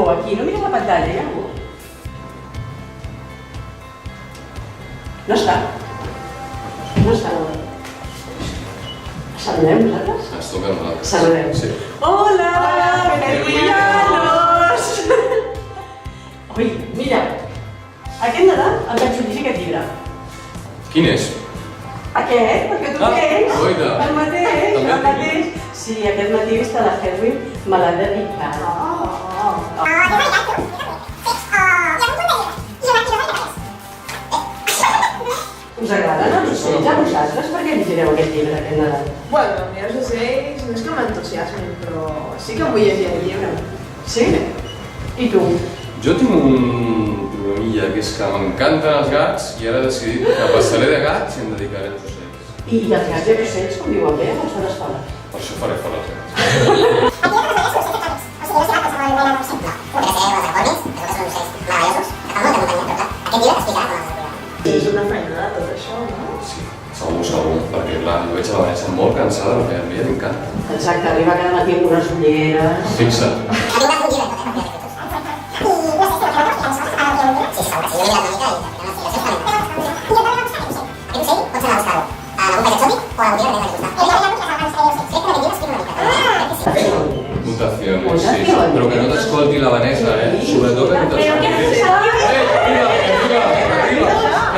algo aquí, no mires la pantalla, hi ha algú? No està. No està, no. Saludem nosaltres? Ens toca a nosaltres. Saludem. Sí. Hola, benvinguts! Ui, mira, aquest Nadal em vaig llegir aquest llibre. Quin és? Aquest, perquè tu tens, oida. el mateix. Sí, aquest matí he vist a la Herwin, me l'ha dedicat. Us agraden els ocells a vosaltres? Per què llegireu aquest llibre aquest Nadal? Bueno, a mi els ocells no és que m'entusiasmin, però sí que vull llegir el llibre. Sí? I tu? Jo tinc un problemilla, que és que m'encanten els gats i ara he decidit que passaré de gats i em dedicaré als ocells. I els gats i els ocells conviuen bé o estan escoles? Per això faré fora els gats. És una feinada tot això, no? Sí, segur, perquè clar, jo veig a la Vanessa molt cansada del que a mi m'encanta. Exacte, arriba cada matí amb unes ulleres. Fixa't. Notaciones, sí. Però que no t'escolti la Vanessa, Sobretot que no t'escolti.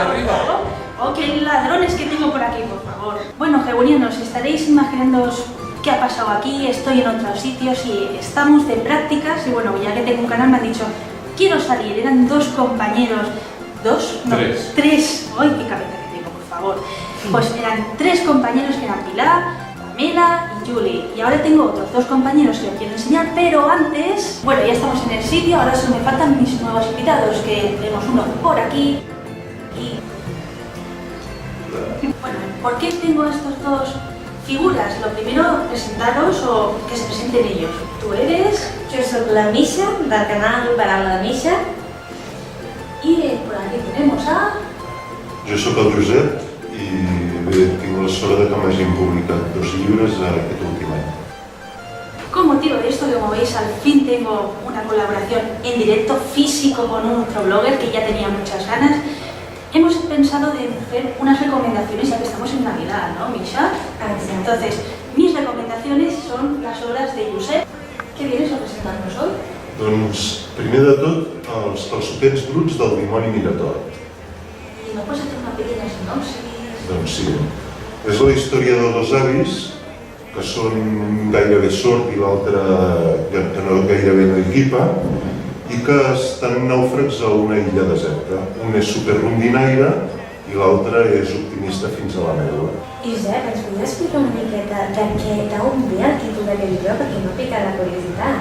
Arriba! Oh, qué ladrones que tengo por aquí, por favor. Bueno, geunianos, estaréis imaginándoos qué ha pasado aquí. Estoy en otros sitios y estamos de prácticas. Y bueno, ya que tengo un canal me han dicho, quiero salir. Eran dos compañeros. ¿Dos? No, tres. ¡Ay, qué cabeza que tengo, por favor! Pues eran tres compañeros que eran Pilar, Pamela y Julie. Y ahora tengo otros dos compañeros que os quiero enseñar, pero antes... Bueno, ya estamos en el sitio, ahora solo me faltan mis nuevos invitados, que tenemos uno por aquí y... Bueno, ¿por qué tengo estos dos figuras? Lo primero, presentaros o que se presenten ellos. Tú eres... Jo soc la Misha, del canal Paraula de Misha. Y por aquí tenemos a... Jo sóc el Josep i bé, tinc la sort de que m'hagin publicat 2 llibres aquest últim any. Con motivo de esto, como veis, al fin tengo una colaboración en directo físico con otro blogger que ya tenía muchas ganas. Hemos pensado de hacer unas recomendaciones ya que estamos en Navidad, ¿no, Misha? Entonces, mis recomendaciones son las obras de Josep. ¿Qué vienes a presentarnos hoy? Doncs, primer de tot, els calçotets bruts del dimoni Mirator. ¿Y me puedes hacer una pequeña sinopsis? Doncs sí, és la història de 2 avis que són gairebé sord i l'altre que no gairebé no equipa i que estan nàufrags a una illa deserta. Un és superrondinaire i l'altre és optimista fins a la mèdula. Josep, ens podries explicar una miqueta de què d'on ve el títol d'aquest llibre perquè m'ha picat la curiositat?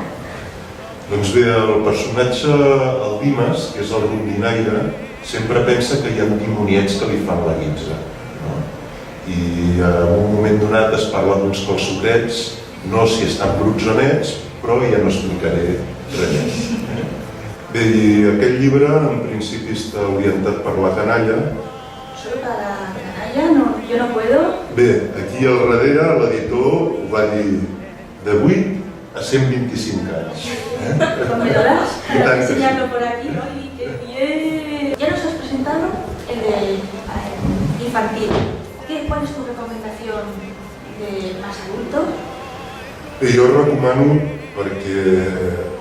Doncs bé, el personatge, el Dimas, que és el rondinaire, sempre pensa que hi ha dimoniets que li fan la guitza. No? I en un moment donat es parla d'uns calçotets, no si estan bruts o nets, però ja no explicaré res més. Bé, i aquest llibre en principi està orientat per la canalla. Soy para canalla, no, yo no puedo. Bé, aquí al darrere l'editor ho va dir de 8 a 125 anys. Pues me lo das Y para tanto. enseñarlo por aquí. ¡Ay, qué bien! Ya nos has presentado el del infantil. ¿Cuál es tu recomendación de más adulto? Bé, jo recomano perquè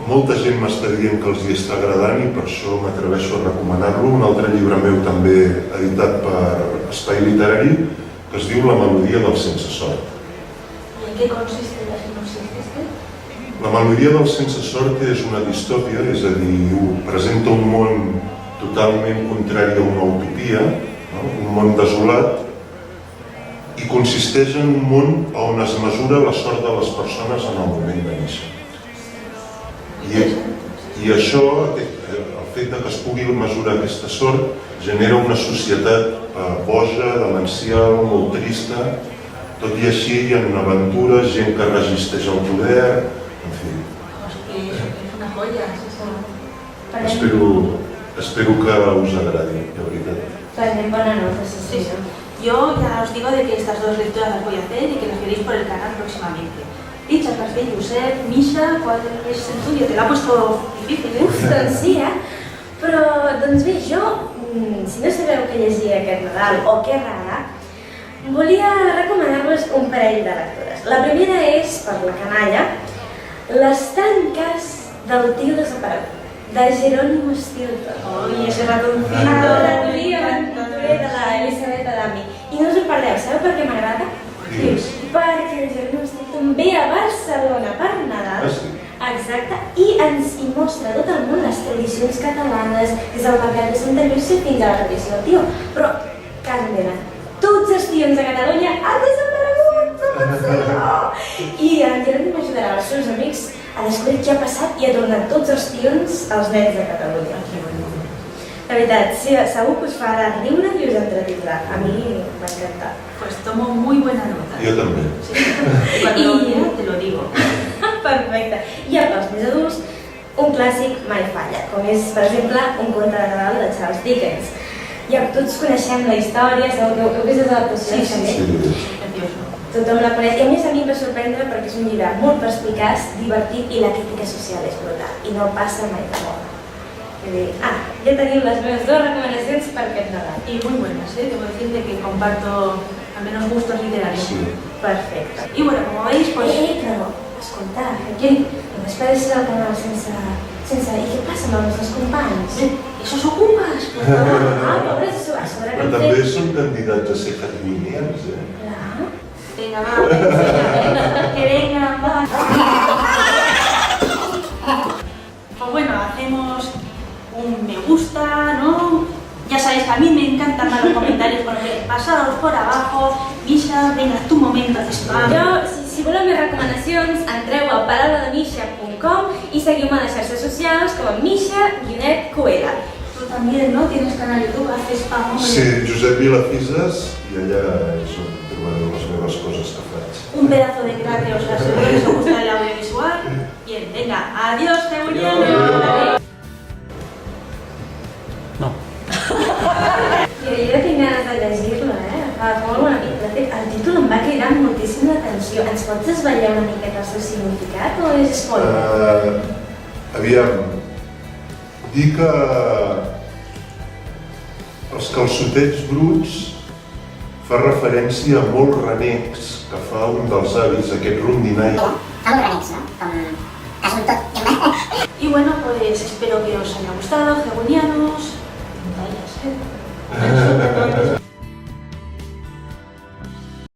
molta gent m'està dient que els hi està agradant i per això m'atreveixo a recomanar-lo. Un altre llibre meu també editat per Espai Literari que es diu La melodia del sense sort. ¿Y en qué consiste la sinopsis de este? La melodia del sense sort és una distòpia, és a dir, presenta un món totalment contrari a una utopia, no? Un món desolat, i consisteix en un món on es mesura la sort de les persones en el moment de néixer. I això, el fet que es pugui mesurar aquesta sort, genera una societat boja, demencial, molt trista. Tot i així hi ha aventures, gent que resisteix al poder, en fi. Es una joya, es eso. Espero que us agradi, de veritat. Prenem bona nota, sí. Yo ya os digo de que estas dos lecturas las voy a hacer y que las veréis por el canal próximamente. Dichas las de Josep, Misha, ¿cuál es el tuyo? Te la ha puesto difícil, ¿eh? Uf, doncs sí, Però, doncs bé, jo, si no sabeu què llegir aquest Nadal o què regalar, volia recomanar-vos un parell de lectures. La primera és, per la canalla, Les tanques del tio desaparegut, de Jerónimo Stilton. Oye, ese ratoncito. Traduir aventurer de la Elisabet Adami. I no us ho perdeu, sabeu per què m'agrada? Digues. Perquè el Jerónimo Stilton ve a Barcelona per Nadal. Ah, sí? Exacte, i ens hi mostra tot el món les tradicions catalanes, des del mercat de Santa Llúcia fins a la tradició del tió. Però, casa meva, tots els tions de Catalunya han desaparegut, no pot ser, no! I en Jerónimo ajudarà els seus amics a descobrir què ha passat i a tornar tots els tions als nens de Catalunya. La veritat, sí, segur que us farà riure i us entretindrà. A mi m'ha encantat. Pues tomo muy buena nota. Jo també. Sí. Cuando lo lea te lo digo. Perfecte. I pels més adults, un clàssic mai falla, com és, per exemple, Un conte de Nadal de Charles Dickens. Ja tots coneixem la història, segur que heu vist les adaptacions també. Sí. Precioso. Tothom la coneix, i a més a mi em va sorprendre perquè és un llibre molt perspicaç, divertit i la crítica social és brutal, i no passa mai de moda. Ya tenim les meves dues recomanacions per aquest Nadal. Y muy buenas, ¿eh? Debo decirte que comparto al menos gustos literarios. Sí. Perfecte. Y bueno, como veis, pues... Però, escolta, què? Només podeu ser al canal sense... I què passa amb els nostres companys? ¿Esos ocupas? Pues Pobres, a sobre que Però han també fet... són candidats a ser hallowinians, Clar. venga, va, que venga, va. Pues bueno, hacemos un me gusta, ¿no? Ya sabéis que a mí me encantan más los comentarios con que pasados por abajo. Misha, venga, tu momento de spam. Jo, si voleu més recomanacions, entreu a paradamisha.com i seguiu-me a les xarxes socials com a Misha-Cuela. Tú también, ¿no? Tienes canal YouTube, haces spam, hombre. Sí, Josep Vilafises, i allà és on trobareu les meves coses que faig. Un pedazo de crack, o sea, seguro que os gusta el audiovisual. Bien, venga, adiós, Cebullano. Jo tinc ganes de llegir-lo, Fa molt bona nit. De fet, el títol em va cridar moltíssim l'atenció. Ens pots desvetllar una miqueta el seu significat o és spoiler? Aviam, dir que els calçotets bruts fa referència a molts renecs que fa un dels avis, aquest rondinall. Fa molt renecs, no? Com quasi un tot. Y bueno, pues espero que os haya gustado, Jebunianos. Pantallas, ¿eh?